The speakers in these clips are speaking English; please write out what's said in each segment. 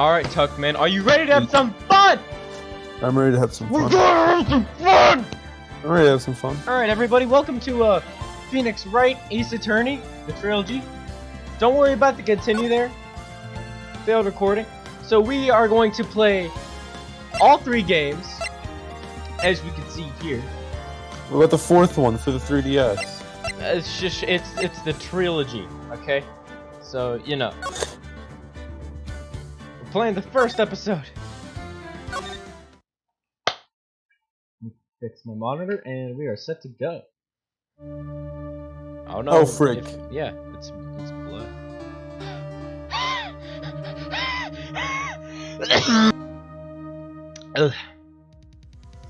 Alright, Tuckman, are you ready to have some fun? I'm ready to have some fun. We're gonna have some fun! I'm ready to have some fun. Alright, everybody, welcome to Phoenix Wright Ace Attorney, the trilogy. Don't worry about the continue there. Failed recording. So we are going to play all three games, as we can see here. What about the fourth one for the 3DS? It's the trilogy, okay? So, you know. We're playing the first episode. Fix my monitor, and we are set to go. Oh no! Oh frick! Yeah, it's blood.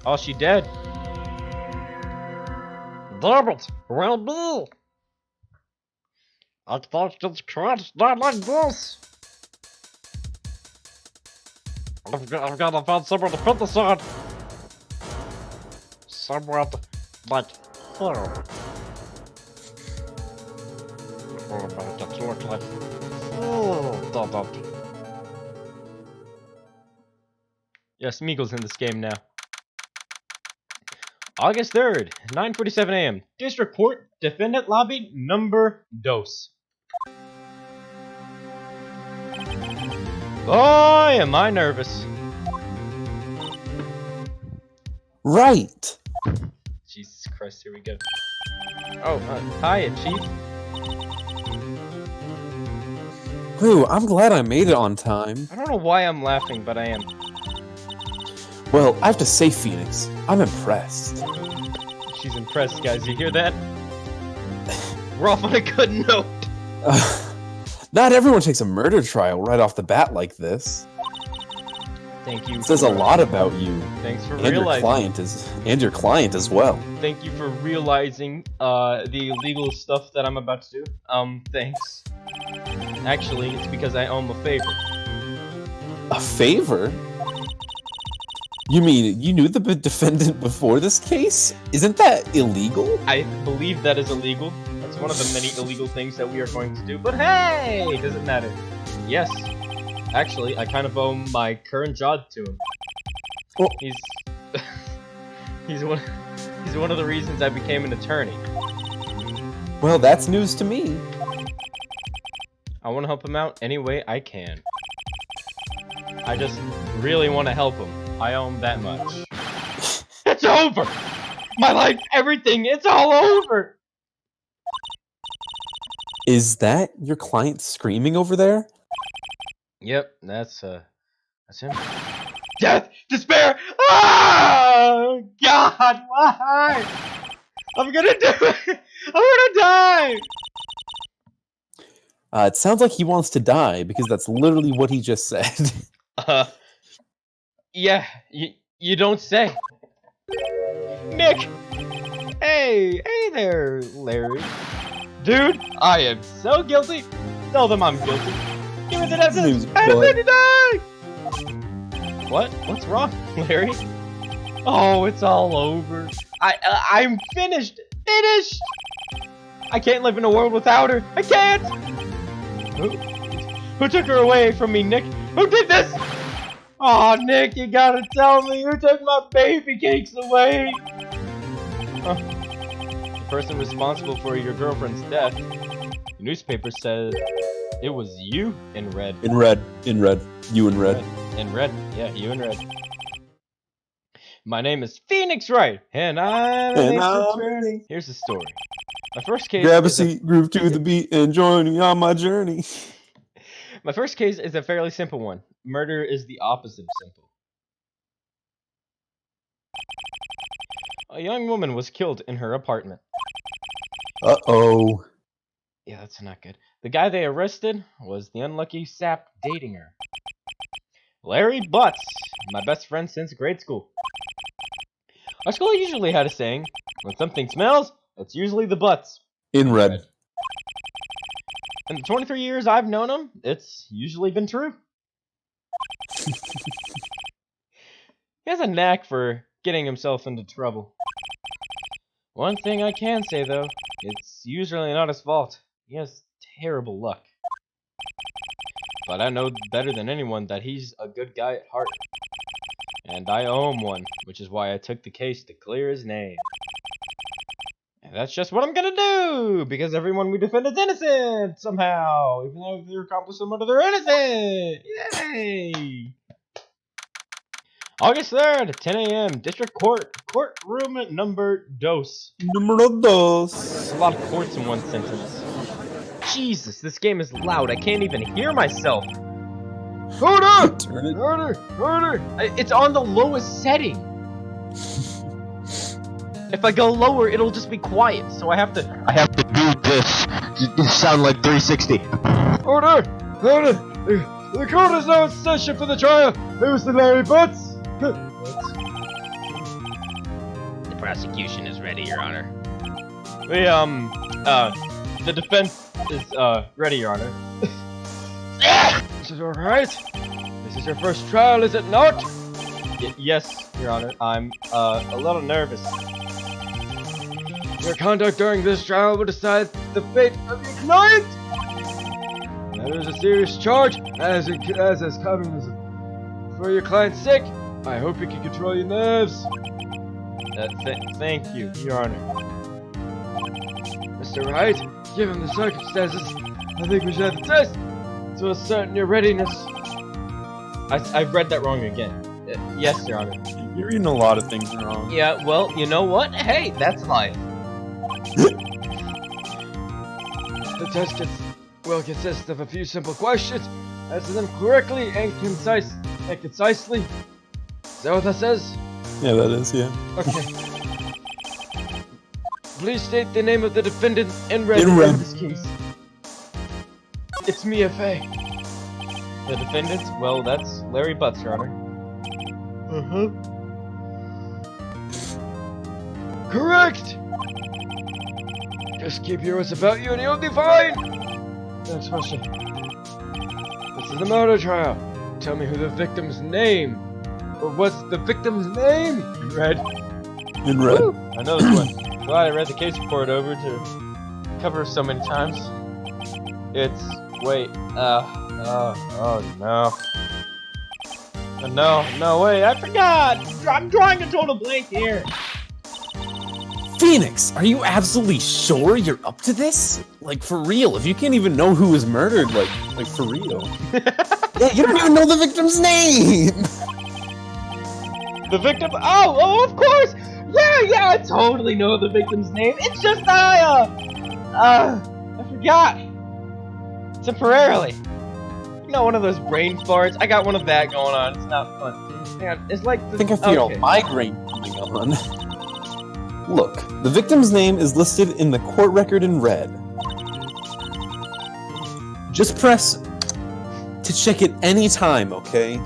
Oh, she dead. Damn it! Well, me. I thought this crunch not like this. I've got to find somewhere to put this on. Somewhere like here. Oh, but it doesn't look like. Oh, yes, Meagle's in this game now. August 3rd, 9:47 a.m. District Court, Defendant Lobby, number dos. Boy, am I nervous. Right! Jesus Christ, here we go. Oh, hiya, Chief. Ooh, I'm glad I made it on time. I don't know why I'm laughing, but I am. Well, I have to say, Phoenix, I'm impressed. She's impressed, guys. You hear that? We're off on a good note. Not everyone takes a murder trial right off the bat like this. Thank you. It says a lot about you. Thanks for and realizing. Your client as well. Thank you for realizing the illegal stuff that I'm about to do. Thanks. Actually, it's because I owe him a favor. A favor? You mean you knew the defendant before this case? Isn't that illegal? I believe that is illegal. That's one of the many illegal things that we are going to do. But hey, doesn't matter. Yes. Actually, I kind of owe my current job to him. Well, he's one of the reasons I became an attorney. Well, that's news to me. I want to help him out any way I can. I just really want to help him. I owe him that much. It's over! My life, everything, it's all over! Is that your client screaming over there? Yep, that's him. Death! Despair! Oh, God, why? I'm gonna do it! I'm gonna die! It sounds like he wants to die, because that's literally what he just said. Yeah, you don't say. Nick! Hey there, Larry. Dude, I am so guilty. Tell them I'm guilty. Give me the evidence. I'm ready to die! What? What's wrong, Larry? Oh, it's all over. I'm finished! Finished! I can't live in a world without her. I can't! Who took her away from me, Nick? Who did this? Oh, Nick, you gotta tell me who took my baby cakes away. The person responsible for your girlfriend's death. The newspaper said it was you in red. In red. You in red. In red, yeah, you in red. My name is Phoenix Wright, and I'm an attorney. Here's the story. My first case. Grab a seat, groove to the beat, and join me on my journey. My first case is a fairly simple one. Murder is the opposite of simple. A young woman was killed in her apartment. Uh-oh. Yeah, that's not good. The guy they arrested was the unlucky sap dating her. Larry Butts, my best friend since grade school. Our school usually had a saying, when something smells, it's usually the butts. In red. In the 23 years I've known him, it's usually been true. He has a knack for getting himself into trouble. One thing I can say, though, it's usually not his fault. He has terrible luck. but I know better than anyone that he's a good guy at heart. And I owe him one, which is why I took the case to clear his name. And that's just what I'm gonna do, because everyone we defend is innocent, somehow! Even though their accomplice and murder, they're innocent! Yay! August 3rd, 10 a.m., District Court, courtroom number dos. Numero dos. There's a lot of courts in one sentence. Jesus, this game is loud. I can't even hear myself. Order! Turn it. Order! It's on the lowest setting. If I go lower, it'll just be quiet. So I have to do this. Just sound like 360. Order! The court is now in session for the trial. Who's the Larry Butts? The prosecution is ready, Your Honor. The defense is, ready, Your Honor. This is alright? This is your first trial, is it not? Yes, Your Honor. I'm, a little nervous. Your conduct during this trial will decide the fate of your client! That is a serious charge, as is communism. For your client's sake, I hope you can control your nerves. Thank you, Your Honor. Mr. Wright, given the circumstances, I think we should have the test to ascertain your readiness. I've read that wrong again. Yes, Your Honor. You're reading a lot of things wrong. Yeah, well, you know what? Hey, that's life. The test will consist of a few simple questions. Answer them correctly and concisely. Is that what that says? Yeah, that is, yeah. Okay. Please state the name of the defendant in red In red. this case. It's me, F.A. The defendant? Well, that's Larry Butts, Your Honor. Correct! Just keep your wits about you and you'll be fine! Next question. This is a murder trial. Tell me who the victim's name. Or what's the victim's name? In red. In red. Woo! I know this one. Glad I read the case report over to cover so many times. It's... wait, oh no. No, wait, I forgot! I'm drawing a total blank here! Phoenix, are you absolutely sure you're up to this? Like, for real, if you can't even know who was murdered, like for real. Yeah, you don't even know the victim's name! The victim? Oh, of course! Yeah, I totally know the victim's name. It's just I forgot. Temporarily. You know, one of those brain farts. I got one of that going on. It's not fun. Man, it's like I think I feel a migraine coming on. Look, the victim's name is listed in the court record in red. Just press to check it any time, okay?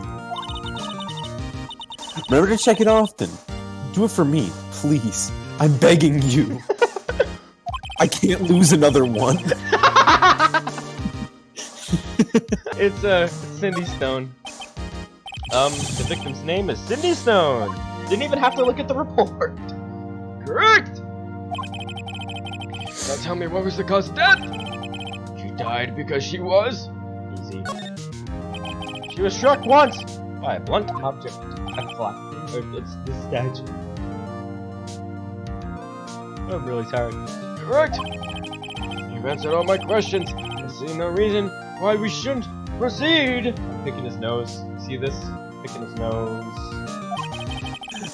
Remember to check it often. Do it for me, please. I'm begging you. I can't lose another one. It's Cindy Stone. The victim's name is Cindy Stone. Didn't even have to look at the report. Correct! Now tell me, what was the cause of death? She died because she was... easy. She was struck once by a blunt object. A clock. Or it's the statue. I'm really tired. Correct! You've answered all my questions. I see no reason why we shouldn't proceed. Picking his nose. See this? Picking his nose.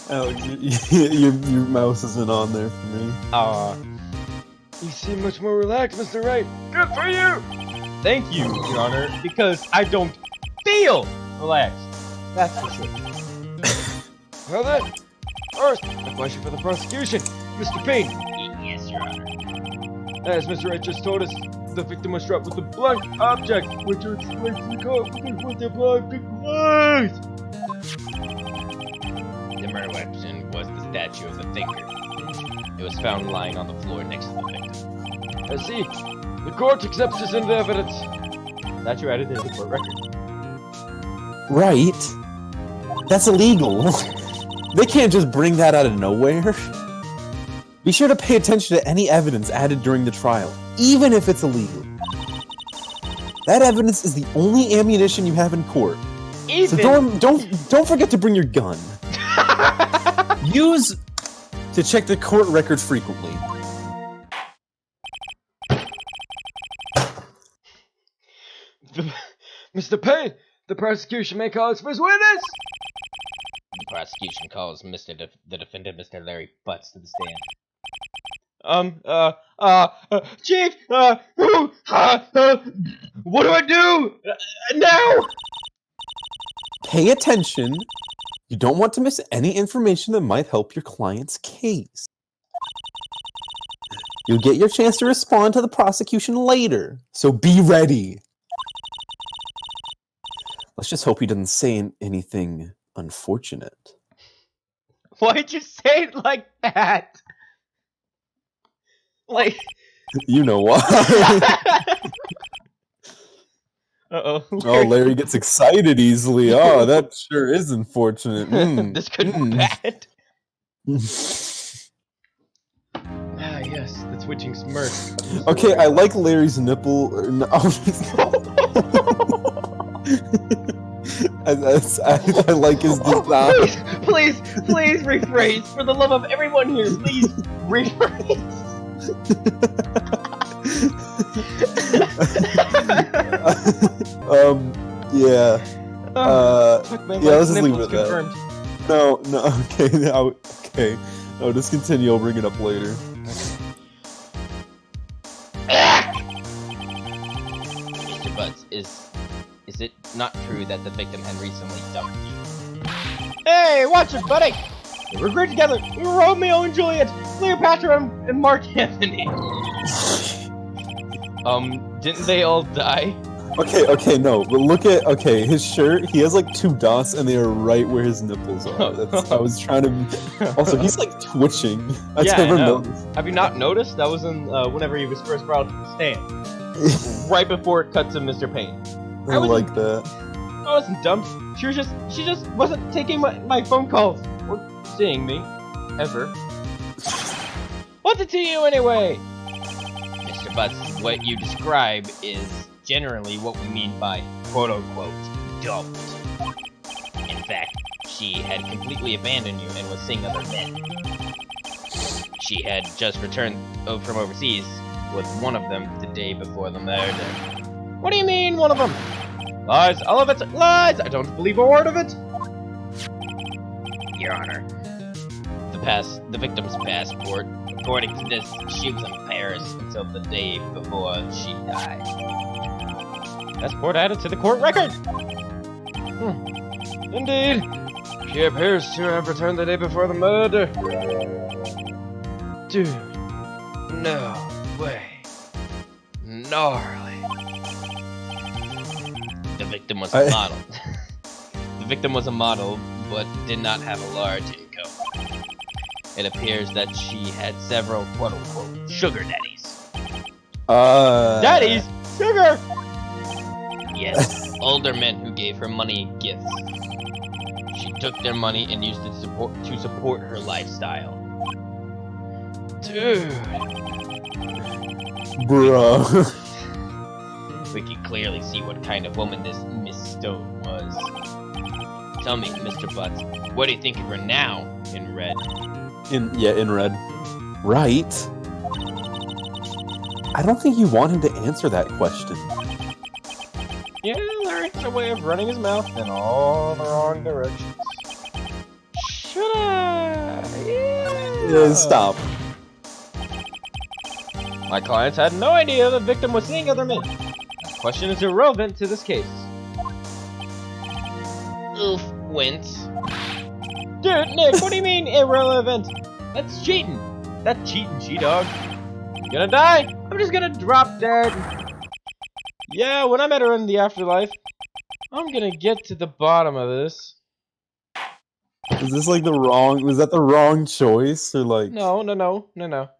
Alex, your mouse isn't on there for me. You seem much more relaxed, Mr. Wright. Good for you! Thank you, Your Honor, because I don't feel relaxed. That's for sure. Well then, first, a question for the prosecution. Mr. Payne. Yes, Your Honor. As Mr. Wright just told us, the victim was struck with a blunt object, which you explain to the court what the blunt was. The murder weapon was the statue of the thinker. It was found lying on the floor next to the victim. I see. The court accepts this into evidence. That you added into the court record. Right? That's illegal. They can't just bring that out of nowhere. Be sure to pay attention to any evidence added during the trial, even if it's illegal. That evidence is the only ammunition you have in court. Even... So don't forget to bring your gun. Use to check the court records frequently. Mr. Payne, the prosecution may call its first witness. The prosecution calls the defendant, Mr. Larry Butts, to the stand. Chief, what do I do now? Pay attention. You don't want to miss any information that might help your client's case. You'll get your chance to respond to the prosecution later, so be ready. Let's just hope he doesn't say anything unfortunate. Why'd you say it like that? Like... You know why. Uh-oh. Oh, Larry gets excited easily. Oh, that sure is unfortunate. This could be bad. Ah, yes, the twitching smirk. Okay, I like Larry's nipple. I like his design. Please rephrase. For the love of everyone here, please rephrase. Yeah. Yeah, let's just leave it at confirmed. that. No, okay. No, just continue, I'll bring it up later. Mr. Butts, is it not true that the victim had recently dumped you? Hey, watch it, buddy! We were great together. We were Romeo and Juliet, Cleopatra and Mark Anthony. Didn't they all die? Okay, no, but look at, his shirt, he has like 2 dots and they are right where his nipples are. I was trying to... Also, he's like twitching. I never noticed. Have you not noticed? That was in, whenever he was first brought to the stand. Right before it cut to Mr. Payne. I like that. I wasn't dumped. She just wasn't taking my phone calls. Or seeing me. Ever. What's it to you anyway? Mr. Butts, what you describe is generally what we mean by quote-unquote dumped. In fact, she had completely abandoned you and was seeing other men. She had just returned from overseas with one of them the day before the murder. What do you mean, one of them? Lies, all of it, lies! I don't believe a word of it! Your Honor, the victim's passport, according to this, she was in Paris until the day before she died. Passport added to the court record! Indeed, she appears to have returned the day before the murder. Dude, no way. Gnarly. The victim was a model. The victim was a model, but did not have a large income. It appears that she had several quote-unquote sugar daddies. Daddies? Sugar? Yes, older men who gave her money and gifts. She took their money and used it to support her lifestyle. Dude. Bruh. We can clearly see what kind of woman this Miss Stone was. Tell me, Mr. Butts, what do you think of her now in red? In red. Right? I don't think you want him to answer that question. Yeah, Larry has a way of running his mouth in all the wrong directions. Should I? Yeah, stop. My clients had no idea the victim was seeing other men. The question is irrelevant to this case. Oof, wince. Dude, Nick, what do you mean irrelevant? That's cheating. That's cheating, she-dog. You gonna die? I'm just gonna drop dead. Yeah, when I met her in the afterlife, I'm gonna get to the bottom of this. Is this like was that the wrong choice, or like... No,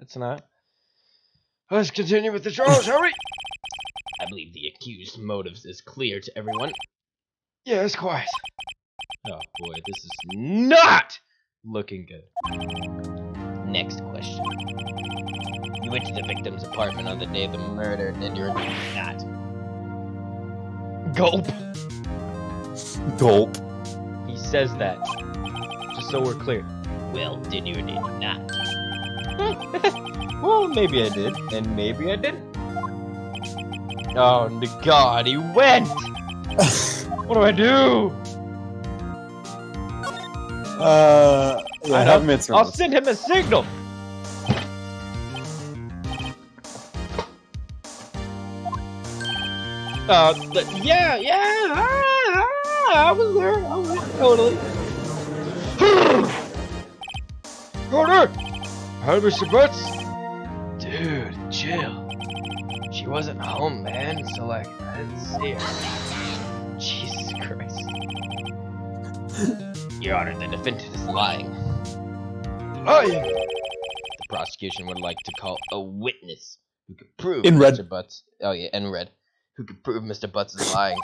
it's not. Let's continue with the trial, shall we? I believe the accused's motives is clear to everyone. Yes, quiet. Oh boy, this is not looking good. Next question. You went to the victim's apartment on the day of the murder, and you're not. Gulp. Gulp. He says that. Just so we're clear. Well, did you or did you not? Well, maybe I did, and maybe I didn't. Oh, God, he went! What do I do? Yeah, have Mitz I'll send him a signal! Yeah, I was there, totally. Order! Hi, Mr. Butts. Dude, chill. She wasn't home, man, so like, I didn't see her. Jesus Christ. Your Honor, the defendant is lying. The prosecution would like to call a witness who could prove Mr. Butts. Oh yeah, in red. Who could prove Mr. Butts is lying.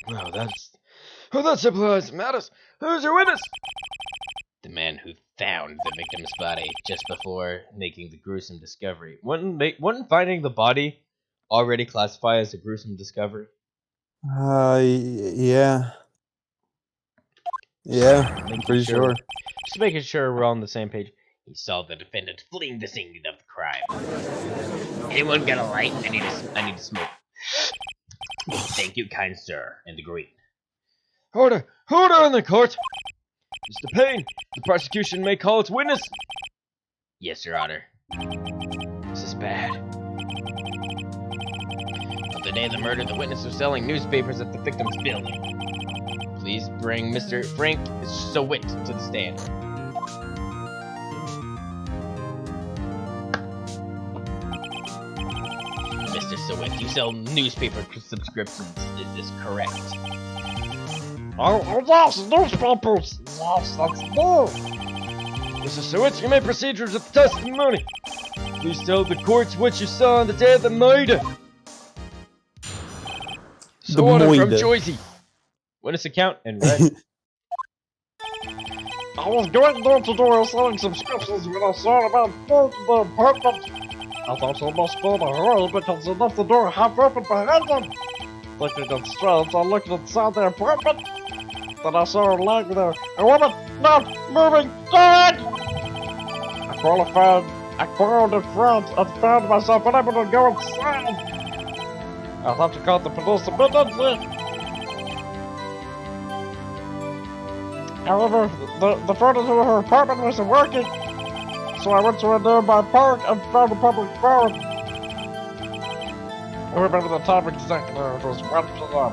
Well, that simplifies matters. Who's your witness? The man who found the victim's body just before making the gruesome discovery. Wouldn't finding the body already classify as a gruesome discovery? Yeah. Yeah, I'm pretty sure. Just making sure we're on the same page. He saw the defendant fleeing the scene of the crime. Anyone got a light? I need to smoke. Thank you, kind sir. And the green. Order in the court. Mr. Payne, the prosecution may call its witness. Yes, Your Honor. This is bad. On the day of the murder, the witness was selling newspapers at the victim's building. Please bring Mr. Frank Sowit to the stand. Mr. Sowit, you sell newspaper subscriptions. Is this correct? Oh, yes, newspapers! Yes, that's true! Mr. Sowit, you may proceed with the testimony. Please tell the courts what you saw on the day of the murder. So order from Joycey. Witness account and red. I was going door to door selling subscriptions when I saw about the apartment. I thought I must be the hole because they left the door half open behind them. Looking at strange, I looked inside the apartment. Then I saw her lying there. A woman not moving dead! I crawled in front and found myself unable to go inside. I'll have to call the police immediately. However, the furnace of her apartment wasn't working, so I went to a nearby park and found a public phone. I remember the time exactly. It was 1 p.m.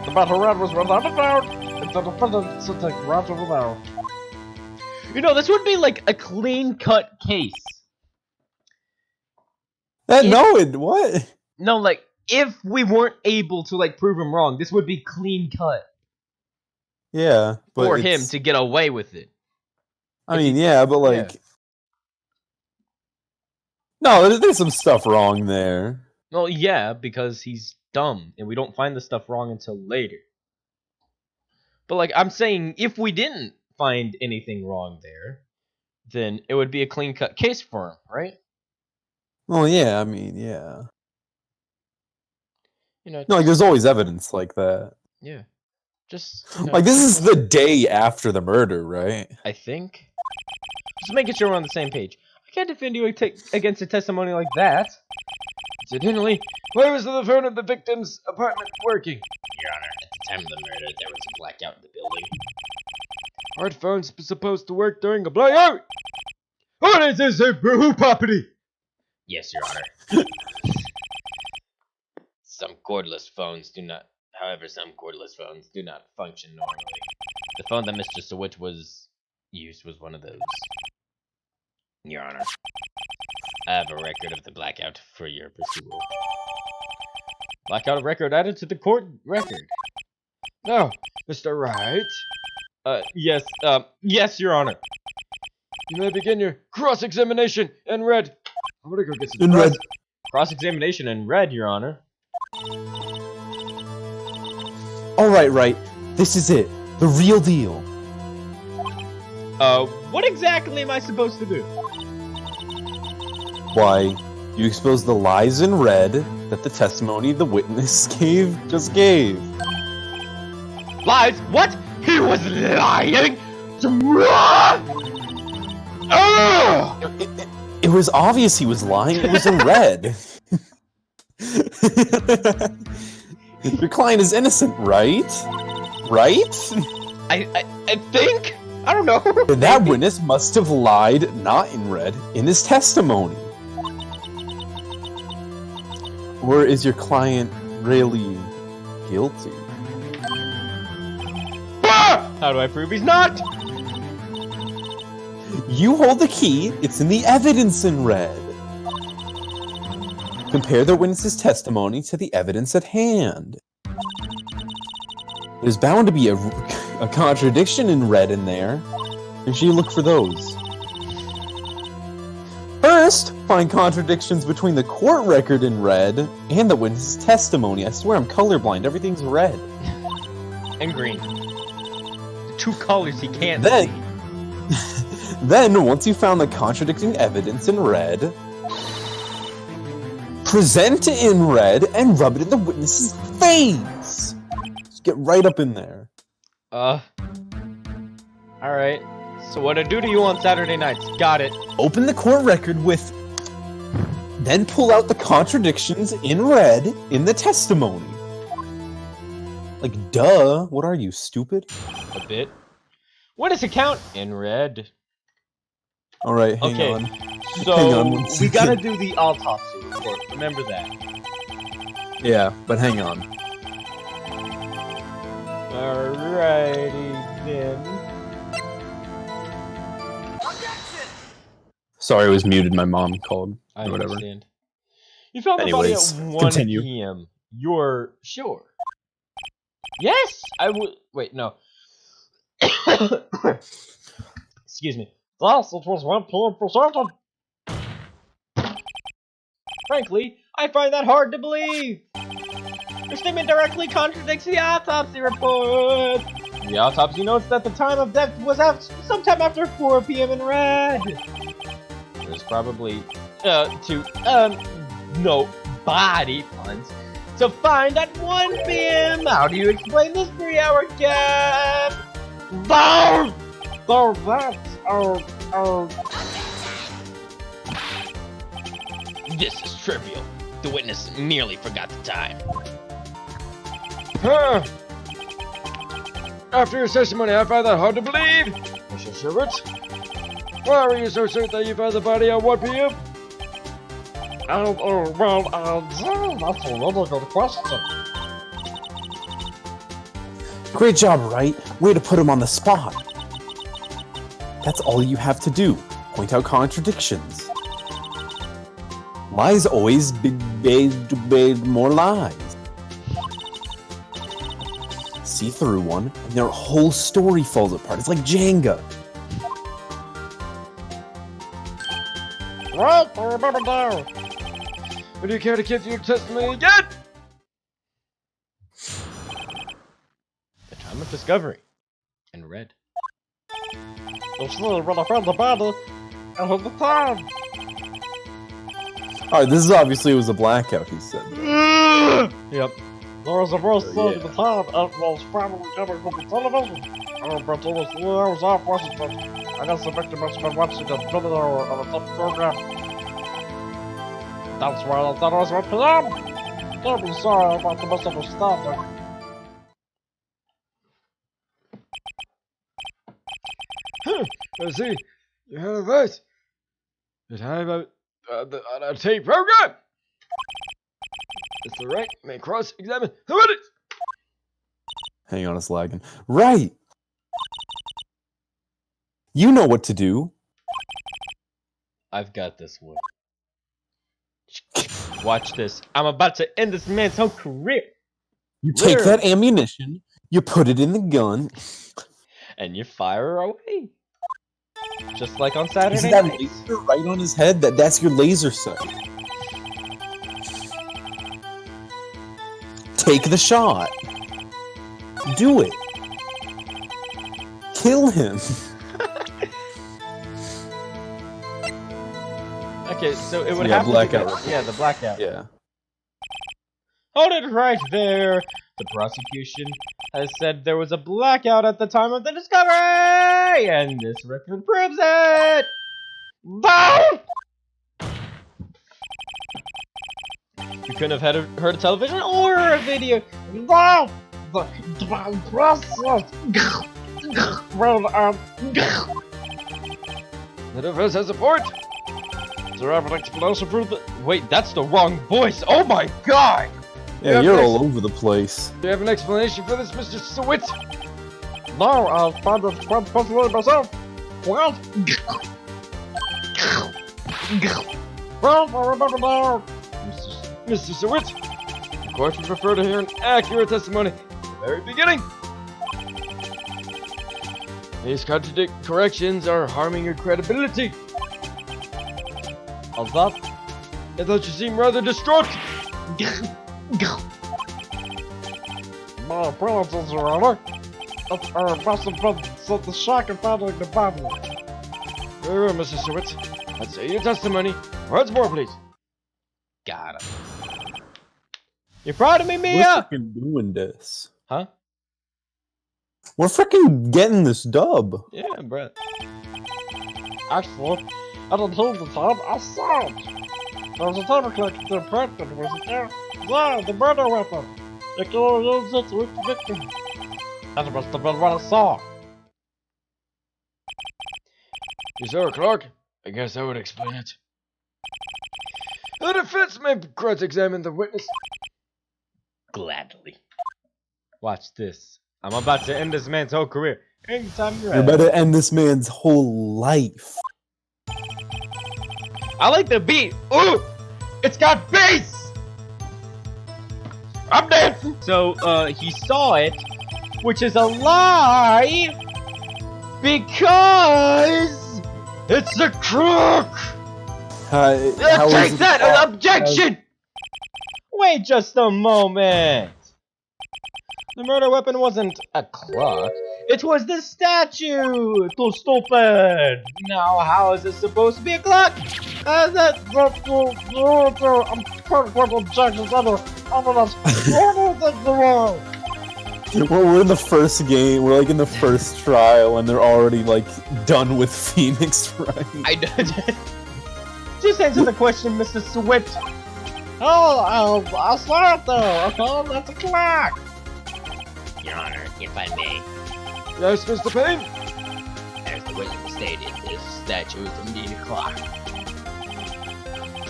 The battle red was without a doubt, and the defendant sitting right over there. You know, this would be like a clean-cut case. What? No, like, if we weren't able to, like, prove him wrong, this would be clean-cut. Yeah, but for him to get away with it. I mean, yeah, but like, yeah. No, there's some stuff wrong there. Well, yeah, because he's dumb, and we don't find the stuff wrong until later. But like, I'm saying, if we didn't find anything wrong there, then it would be a clean-cut case for him, right? Well, yeah, I mean, yeah. You know, no, like, there's always evidence like that. Yeah. Just like, this is the day after the murder, right? I think. Just making sure we're on the same page. I can't defend you against a testimony like that. Incidentally, why was the phone at the victim's apartment working? Your Honor, at the time of the murder, there was a blackout in the building. Aren't phones supposed to work during a blackout? What is this, who property? Yes, Your Honor. Some cordless phones do not function normally. The phone that Mr. Sowit used was one of those. Your Honor, I have a record of the blackout for your pursuit. Blackout record added to the court record. No, Mr. Wright. Yes, Your Honor. You may begin your cross-examination in red. I'm gonna go get some cross-examination in red, Your Honor. Alright, Wright. This is it. The real deal. What exactly am I supposed to do? Why, you expose the lies in red that the testimony the witness just gave. Lies? What? He was lying? It was obvious he was lying. It was in red. Your client is innocent, right? Right? I think? I don't know. And that witness must have lied, not in red, in his testimony. Or is your client really guilty? How do I prove he's not? You hold the key, it's in the evidence in red. Compare the witness's testimony to the evidence at hand. There's bound to be a contradiction in red in there. Make sure you look for those. First, find contradictions between the court record in red and the witness's testimony. I swear I'm colorblind, everything's red. And green. The two colors he can't see. Then, once you found the contradicting evidence in red, present it in red and rub it in the witness's face. Just get right up in there. Alright. So what I do to you on Saturday nights? Got it. Open the court record with... Then pull out the contradictions in red in the testimony. Like, duh. What are you, stupid? A bit. Witness account in red. Alright, hang on. So, Hang on we gotta do the autopsy report. Remember that. Yeah, but hang on. Alrighty then. Sorry, I was muted. My mom called. I Whatever. understand. You found the Anyways, body at 1 continue. p.m. You're sure? Yes, I would. Wait, no. Excuse me. Yes, it was 1 p.m. for certain. Frankly, I find that hard to believe. Your statement directly contradicts the autopsy report. The autopsy notes that the time of death was sometime after 4 p.m. in red. It was probably, no body puns. To find at 1 p.m. How do you explain this 3-hour gap? This is trivial. The witness merely forgot the time. After your testimony, I find that hard to believe. Mr. Sherwood, why were you so certain that you found the body at 1 p.m.? That's a really good question. Great job, Wright. Way to put him on the spot. That's all you have to do. Point out contradictions. Lies always beg more lies. See through one, and their whole story falls apart. It's like Jenga. Right, I remember now. Would you care to give your testimony again? The time of discovery. In red. It's really when I found the body. I had the time. Alright, this is obviously it was a blackout, he said. Yep. There was a voice saying at the time it was probably coming from the television. But it was 3 hours off Washington. I guess the victim must have been watching a video on a top program. That's why I thought it was 1 p.m. Don't be sorry about the misunderstanding. I see. You had a voice. The time on a tape program. It's the right. May cross-examine the witness. Hang on, it's lagging. Right! You know what to do. I've got this one. Watch this. I'm about to end this man's whole career. You take that ammunition, you put it in the gun. And you fire away. Just like on Saturday Is that nights. laser right on his head? That's your laser sight. Take the shot. Do it. Kill him. Okay, so it would Yeah, have blackout. to be, yeah, the blackout. Yeah. Hold it right there. The prosecution has said there was a blackout at the time of the discovery, and this record proves it. Boom! You couldn't have heard a television or a video. Wow! The process. The defense has support. Is there ever an explanation for the... Wait, that's the wrong voice. Oh my god! Yeah, you're all over the place. Do you have an explanation for this, Mr. Sweet? No, I'll find the possibility myself. Well, I remember now. Mr. Sweet, the court would prefer to hear an accurate testimony from the very beginning. These corrections are harming your credibility. I thought you seemed rather distraught. My apologies, Your Honor. I must have been the shock of finding the body. Very well, Mr. Stewart. Let's hear your testimony. Once more, please. Got him. You proud of me, Mia? We're freaking doing this. Huh? We're freaking getting this dub. Yeah, bruh. Actually, I didn't hold the time. I saw it. There was a timer clock to the practice, wasn't there? Yeah, the murder weapon. You can only use it with the victim. That must have been what I saw. You saw it, Clark? I guess that would explain it. The defense may cross-examine the witness. Gladly. Watch this. I'm about to end this man's whole career. Anytime you're about to end this man's whole life. I like the beat. Ooh! It's got bass! I'm dancing! So, he saw it, which is a lie, because it's a crook! Take that! An objection! Wait just a moment! The murder weapon wasn't a clock. It was the statue! Too stupid! Now, how is it supposed to be a clock? I'm we're in the first game. We're like in the first trial, and they're already like done with Phoenix Wright. I know. Just answer the question, Mr. Sweet. Oh, I'll start though. Okay, that's a clock. Your Honor, if I may. Yes, Mr. Payne? As the witness stated, this statue is indeed a clock.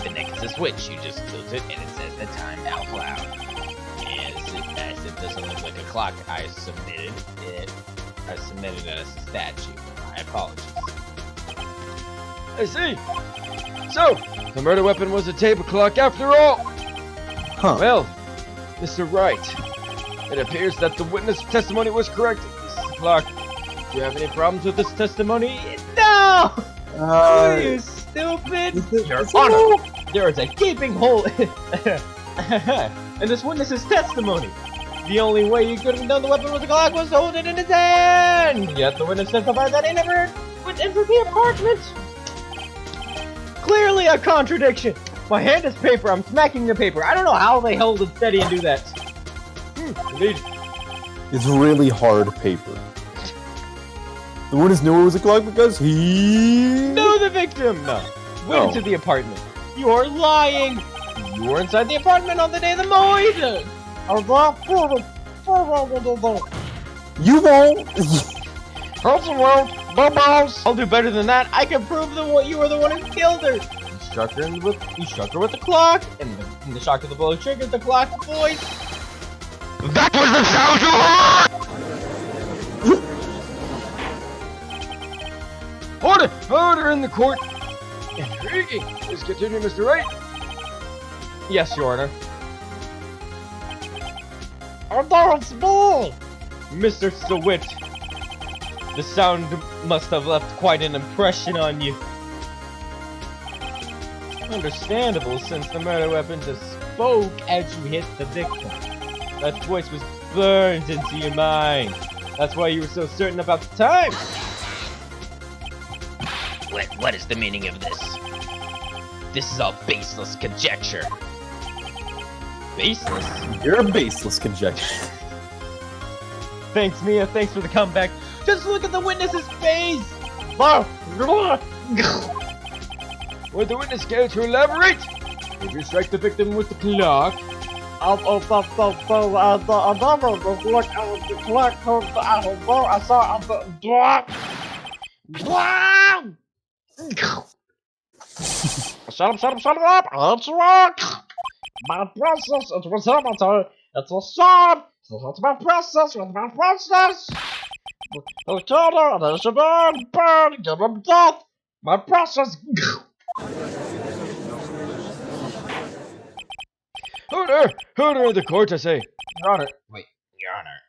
The next is a switch, you just tilt it and it says the time out loud. As it doesn't look like a clock, I submitted it as a statue. My apologies. I see. So, the murder weapon was a table clock after all. Huh. Well, Mr. Wright, it appears that the witness testimony was correct. Mrs. Clark, do you have any problems with this testimony? No! You stupid! Your Honor, there is a gaping hole in this witness's testimony. The only way he could have done the weapon with the clock was to hold it in his hand! Yet the witness testified that he never went into the apartment! Clearly a contradiction! My hand is paper, I'm smacking the paper. I don't know how they hold it steady and do that. Indeed. It's really hard paper. The witness knew it was a clock because he... No, the victim! No. Went into the apartment. You are lying! You were inside the apartment on the day of the murder! You won't! I'll do better than that. I can prove that you were the one who killed her. You struck her with the clock, and the shock of the blow triggered the clock's voice. That was the sound you heard! Order in the court. Intriguing. Please continue, Mr. Wright. Yes, Your Honor. Mr. Sweet. The sound must have left quite an impression on you. Understandable, since the murder weapon just spoke as you hit the victim. That voice was burned into your mind. That's why you were so certain about the time. What is the meaning of this? This is all baseless conjecture. Baseless. You're a baseless conjecture. Thanks, Mia. Thanks for the comeback. Just look at the witness's face! Would the witness care to elaborate? Would you strike the victim with the clock? I never look at the clock. I saw Shut up! It's rock! My process, it was amateur. It's a sword! It's my process, it's my process! The killer, they should burn, give him death! My process! Order the court, I say. Your Honor. Wait, Your Honor.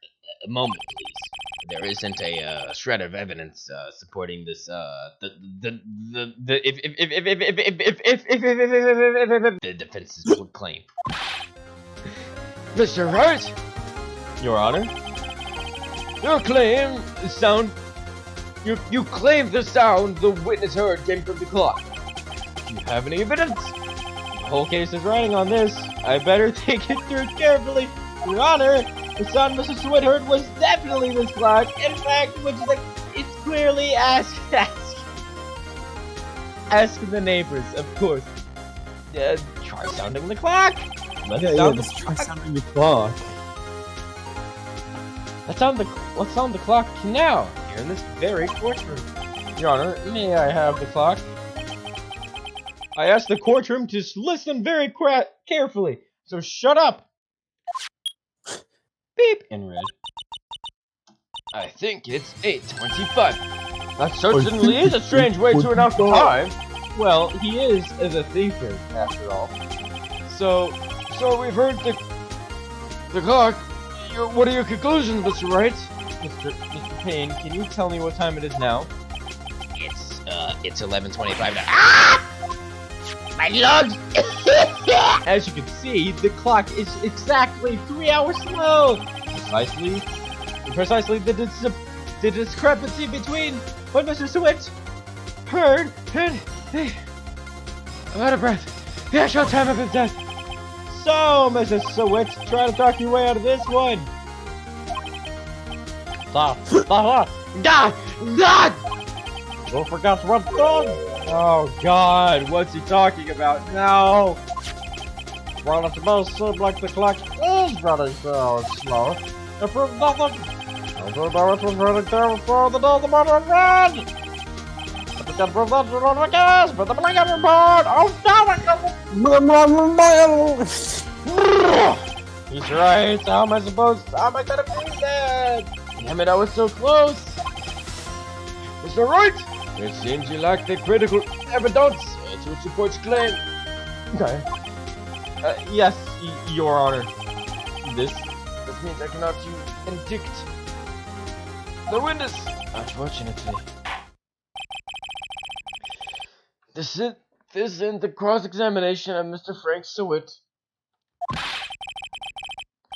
A moment, please. There isn't a shred of evidence supporting this. The defense's claim. Mr. Wright! Your Honor? Your claim sound... You claim the sound the witness heard came from the clock. Do you have any evidence? The whole case is riding on this. I better think it through carefully. Your Honor, the sound Mr. Sweat heard was definitely this clock. In fact, it's clearly ask the neighbors, of course. Try sounding the clock. Let's try sounding the clock. Let's sound the clock now, here in this very courtroom. Your Honor, may I have the clock? I asked the courtroom to listen very carefully, so shut up! Beep! In red. I think it's 8:25. That certainly is a strange way to announce the time. Well, he is a thinker, after all. So we've heard the clock. What are your conclusions, Mr. Wright? Mr. Payne, can you tell me what time it is now? It's 11:25 now. Ah! My lungs! As you can see, the clock is exactly 3 hours slow. Precisely the discrepancy between what Mr. Sweat heard and I'm out of breath. The actual time of his death. So, Mr. Sweat, try to talk your way out of this one. God! Who forgot what's wrong? Oh God, what's he talking about? No! Well, it does seem like the clock is running slow. It proves nothing. I don't know it was running there before the day the murder ran. But you can prove that you don't guess, but the blanket report! Oh, no! He's right. How am I gonna prove that? Damn it, I was so close. Mr. Wright, it seems you lack the critical evidence to support your claim. Okay. Yes, Your Honor. This means I cannot indict the witness. Unfortunately. This isn't the cross-examination of Mr. Frank Seward.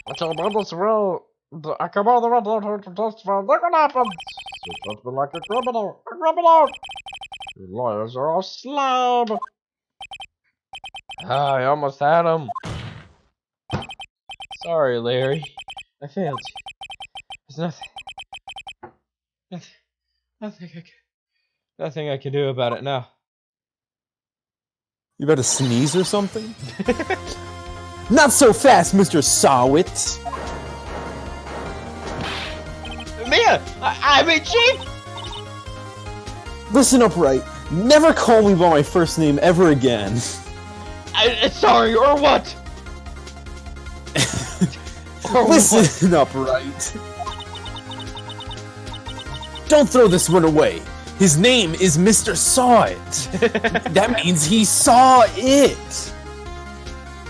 Until this real, I come on the red letter to testify. Look what happens. You're supposed to be like a criminal. Your lawyers are all slob. I almost had him. Sorry, Larry. I failed. There's nothing I can do about it now. You better sneeze or something? Not so fast, Mr. Sawit! Mia! I mean, Chief! Listen up, Wright. Never call me by my first name ever again. Sorry, or what? Listen up, Wright. Don't throw this one away. His name is Mr. Saw It. That means he saw it.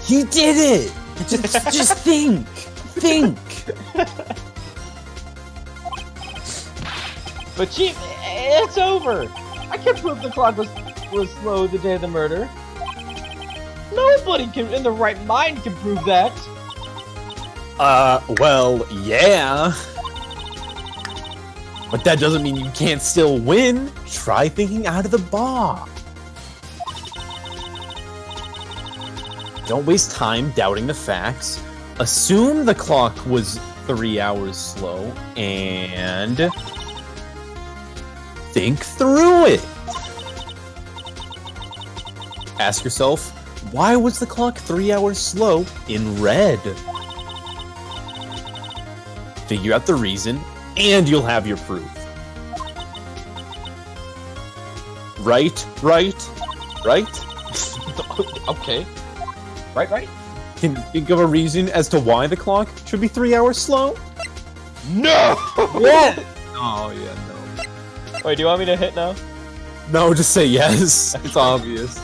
He did it. Just think. Think. But Chief, it's over. I can prove the clock was slow the day of the murder. Nobody in the right mind can prove that. Well, yeah. But that doesn't mean you can't still win. Try thinking out of the box. Don't waste time doubting the facts. Assume the clock was 3 hours slow, and think through it. Ask yourself, why was the clock 3 hours slow in red? Figure out the reason, and you'll have your proof. Right? Okay. Right? Can you think of a reason as to why the clock should be 3 hours slow? No! Yeah! Oh, yeah, no. Wait, do you want me to hit now? No, just say yes. It's obvious.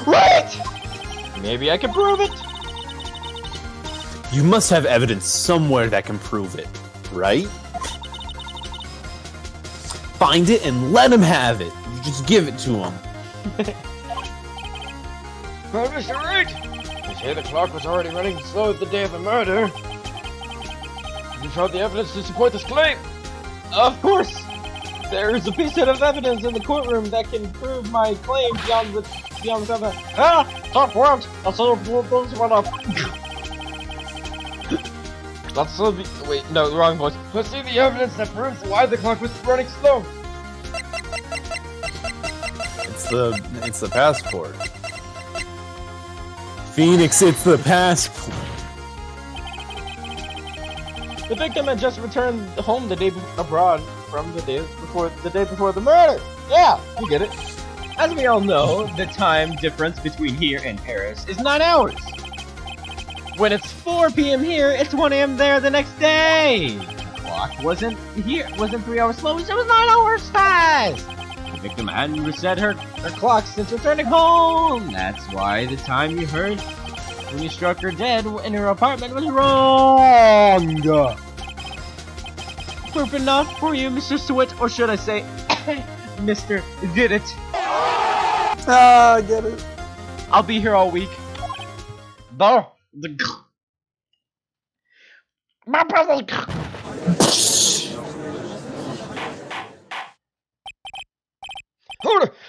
Right! Maybe I can prove it. You must have evidence somewhere that can prove it, right? Find it and let him have it. You just give it to him. Well, Mr. Wright, you say the clock was already running slow the day of the murder. You found the evidence to support this claim. Of course! There is a piece of evidence in the courtroom that can prove my claim beyond the Top words! I saw those went up. Let's see the... Wait, no, wrong voice. Let's see the evidence that proves why the clock was running slow. It's the passport. Phoenix, it's the passport. The victim had just returned home the day abroad from the day before the murder. Yeah, you get it. As we all know, the time difference between here and Paris is 9 hours. When it's 4 p.m. here, it's 1 a.m. there the next day. The clock wasn't 3 hours slow, it was 9 hours fast. The victim hadn't reset her clock since returning home. That's why the time you heard when you struck her dead in her apartment was wrong. Proof enough for you, Mr. Sweat, or should I say, Mr. Did It. Ah, I get it. I'll be here all week. My brother.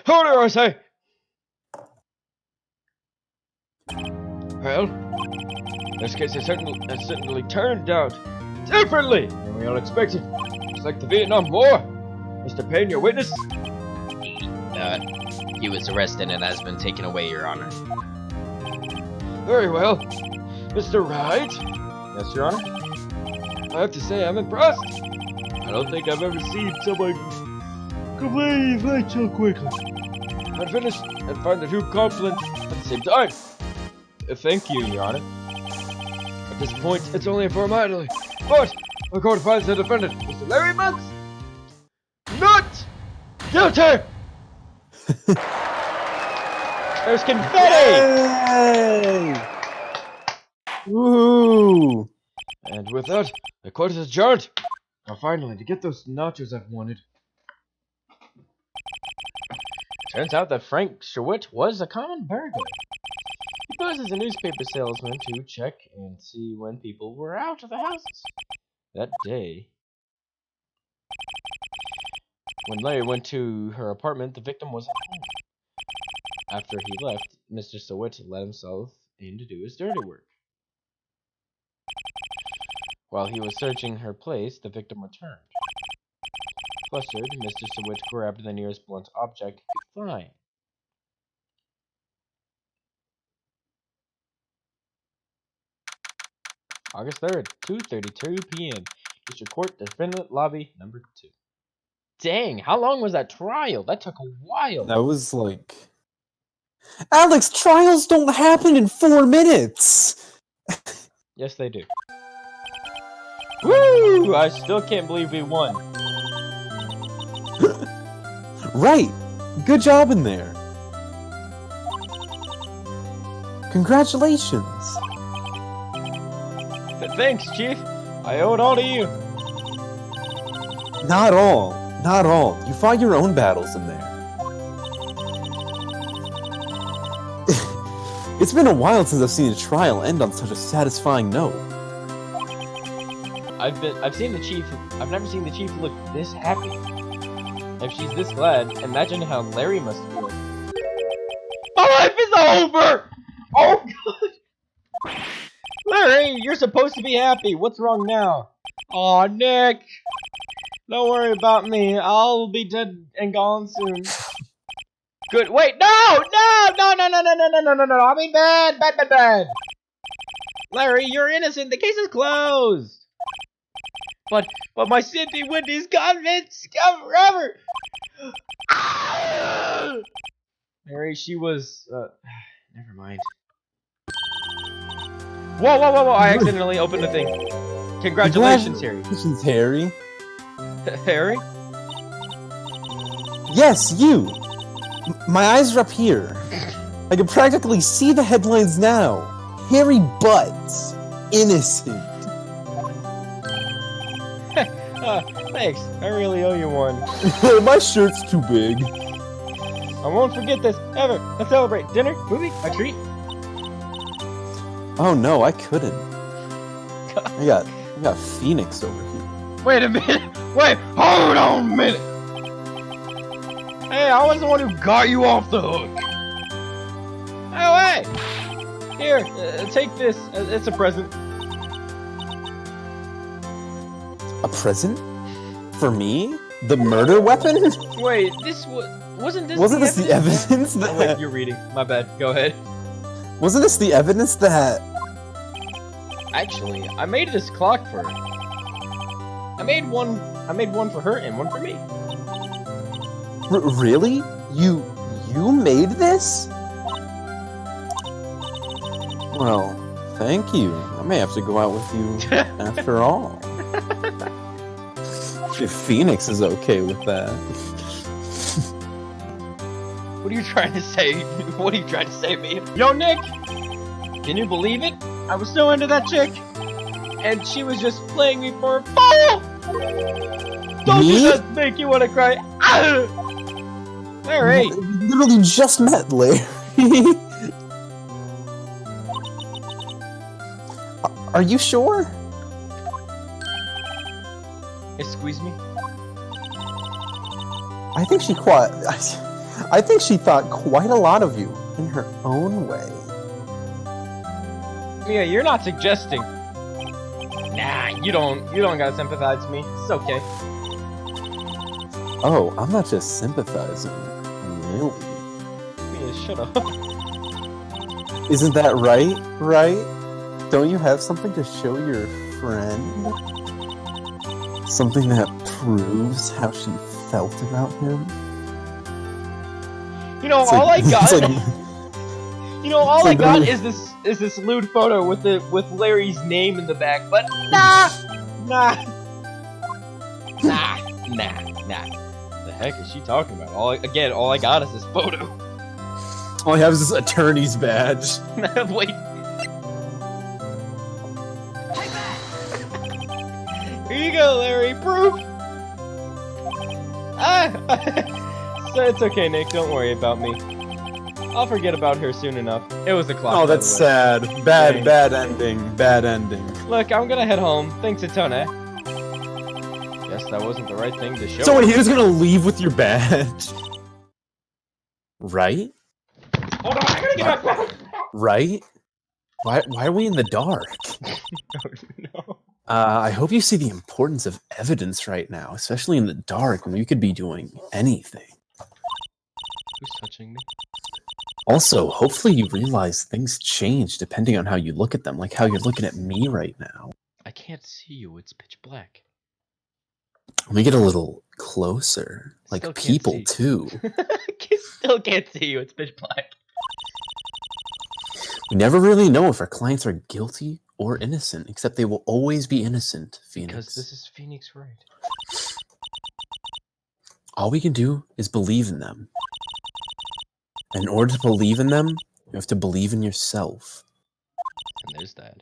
Hold her, I say. Well, this case has certainly turned out differently than we all expected. It's like the Vietnam War. Mr. Payne, your witness? He was arrested and has been taken away, Your Honor. Very well. Mr. Wright? Yes, Your Honor. I have to say, I'm impressed. I don't think I've ever seen someone completely fight so quickly. I'd finish and find the two compliments at the same time. Thank you, Your Honor. At this point, it's only a formality. But the court finds the defendant, Mr. Larry Mutz, not guilty! There's confetti! Yay! Woo! And with that, the court is adjourned. Now finally, to get those nachos I've wanted. Turns out that Frank Sherwitt was a common burglar. He posed as a newspaper salesman to check and see when people were out of the houses. That day, when Larry went to her apartment, the victim wasn't home. After he left, Mr. Sewit let himself in to do his dirty work. While he was searching her place, the victim returned. Flustered, Mr. Sewit grabbed the nearest blunt object he could find. August 3rd, 2:32 p.m. District Court, Defendant Lobby, number 2. Dang, how long was that trial? That took a while. That was like... Alex, trials don't happen in 4 minutes! Yes, they do. Woo! I still can't believe we won. Right! Good job in there. Congratulations! Thanks, Chief. I owe it all to you. Not all. Not all. You fought your own battles in there. It's been a while since I've seen a trial end on such a satisfying note. I've seen the Chief. I've never seen the Chief look this happy. If she's this glad, imagine how Larry must feel. My life is over! Oh, God! Larry, you're supposed to be happy. What's wrong now? Aw, Nick. Don't worry about me. I'll be dead and gone soon. Good. Wait, no! I mean bad. Larry, you're innocent. The case is closed. But my Cindy Wendy's convicts come forever. Larry, she was, never mind. Whoa, I accidentally opened the thing. Congratulations, Harry. Congratulations, Harry. Harry? Yes, you. My eyes are up here. I can practically see the headlines now. Harry Butts, innocent. Thanks. I really owe you one. My shirt's too big. I won't forget this, ever. Let's celebrate. Dinner, movie, a treat. Oh no, I couldn't. I got Phoenix over here. Wait a minute. Wait, hold on a minute. Hey, I was the one who got you off the hook. Hey, wait. Here, take this. It's a present. A present? For me? The murder weapon? Wait, wasn't this the evidence that... Oh, wait, you're reading. My bad. Go ahead. Wasn't this the evidence that... Actually, I made this clock for her. I made one for her and one for me. Really? You made this? Well, thank you. I may have to go out with you after all. If Phoenix is okay with that. What are you trying to say? What are you trying to say, me? Yo, Nick! Can you believe it? I was so into that chick, and she was just playing me for a fool! Don't Me? you just make you want to cry? Ah! Larry! We literally just met, Larry. Are you sure? Excuse me? I think she thought quite a lot of you in her own way. Mia, you're not suggesting. Nah, you don't gotta sympathize with me. It's okay. Oh, I'm not just sympathizing. Really? Mia, shut up. Isn't that right? Right? Don't you have something to show your friend? Something that proves how she felt about him? You know, It's all like- I got. it's like- You know, all it's I like got really- is this lewd photo with Larry's name in the back. But nah. The heck is she talking about? All I got is this photo. All I have is this attorney's badge. Wait. Here you go, Larry. Proof. So it's okay, Nick. Don't worry about me. I'll forget about her soon enough. It was the clock. Oh, by that's the way. sad. Dang. Bad ending. Bad ending. Look, I'm gonna head home. Thanks a ton, eh? Guess that wasn't the right thing to show. So her. he was gonna leave with your badge, right? Hold on, I gotta get my phone. Right? Why are we in the dark? No. I hope you see the importance of evidence right now, especially in the dark when we could be doing anything. Who's touching me? Also, hopefully you realize things change depending on how you look at them, like how you're looking at me right now. I can't see you. It's pitch black. Let me get a little closer. Like Still can't people, see. too. Still can't see you. It's pitch black. We never really know if our clients are guilty or innocent, except they will always be innocent, Phoenix. Because this is Phoenix Wright. All we can do is believe in them. In order to believe in them, you have to believe in yourself. And there's that.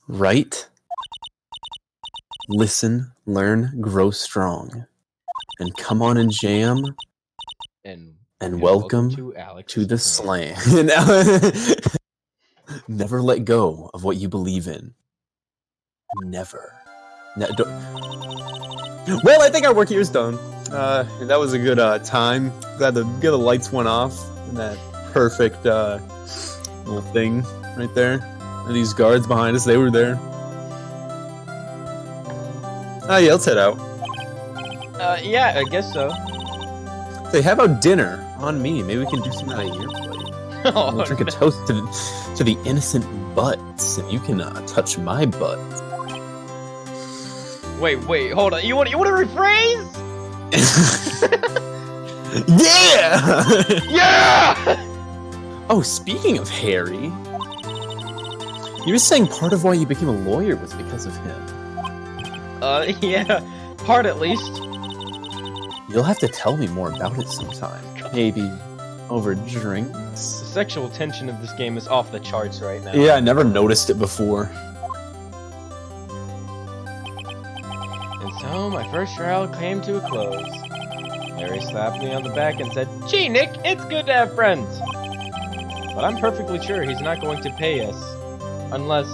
Right? Listen, learn, grow strong. And come on and jam, And welcome to Alex to the Slam. slam. Never let go of what you believe in. Never. Well, I think our work here is done. That was a good time. Glad the lights went off in that perfect little thing right there. And these guards behind us, they were there. Oh yeah, let's head out. Yeah, I guess so. Say, how about dinner on me? Maybe we can do something out of your plate. Oh, We'll drink a toast to the innocent butts, and you can touch my butt. Wait, hold on. You want to rephrase? Yeah! Yeah! Oh, speaking of Harry, you were saying part of why you became a lawyer was because of him. Yeah, part at least. You'll have to tell me more about it sometime. Maybe over drinks. The sexual tension of this game is off the charts right now. Yeah, I never noticed it before. And so my first trial came to a close. Larry slapped me on the back and said, "Gee, Nick, it's good to have friends." But I'm perfectly sure he's not going to pay us unless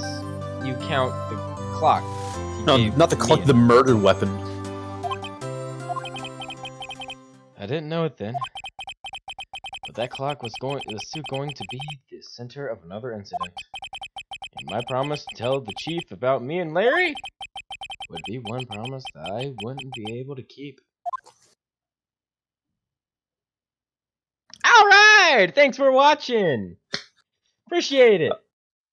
you count the clock. No, not the clock, the murder weapon. I didn't know it then. But that clock was soon going to be the center of another incident. And my promise to tell the chief about me and Larry would be one promise that I wouldn't be able to keep. Alright! Thanks for watching! Appreciate it!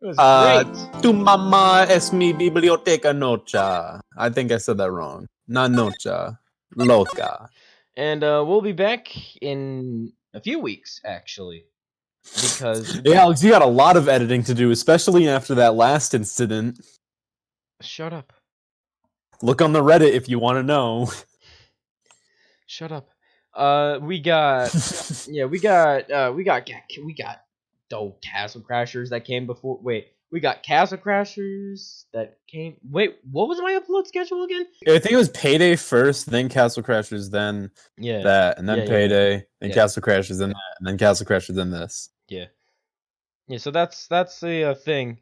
It was great! Tu mamá es mi biblioteca nocha. I think I said that wrong. Not nocha. Loca. And we'll be back in a few weeks, actually. Because... Yeah, Alex, you got a lot of editing to do, especially after that last incident. Shut up. Look on the Reddit if you want to know. Shut up. We got Castle Crashers that came before. Wait, we got Castle Crashers that came. Wait, what was my upload schedule again? I think it was Payday first, then Castle Crashers, then Yeah, that, and then Payday, then Yeah. Castle Crashers, then that, and then Castle Crashers, then this. yeah. So that's the thing,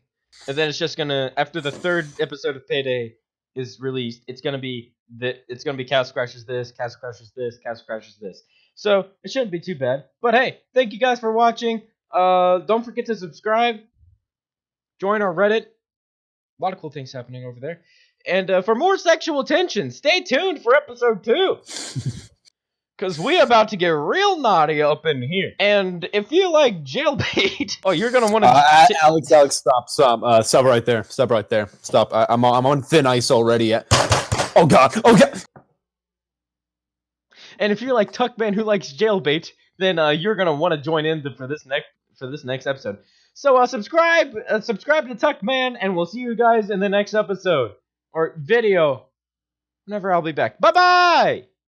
and then it's just gonna, after the third episode of Payday is released, it's gonna be Castle Crashers this, Castle Crashers this, Castle Crashers this. So it shouldn't be too bad. But hey, thank you guys for watching. Don't forget to subscribe. Join our Reddit. A lot of cool things happening over there. And for more sexual tension, stay tuned for episode 2. Because we about to get real naughty up in here. And if you like jailbait... Oh, you're going to want to... Alex, stop. Stop right there. Stop right there. Stop. I'm on thin ice already. Oh, God. And if you're like Tuckman who likes jailbait, then you're going to want to join in for this next episode. So subscribe to Tuckman, and we'll see you guys in the next episode. Or video. Whenever I'll be back. Bye-bye!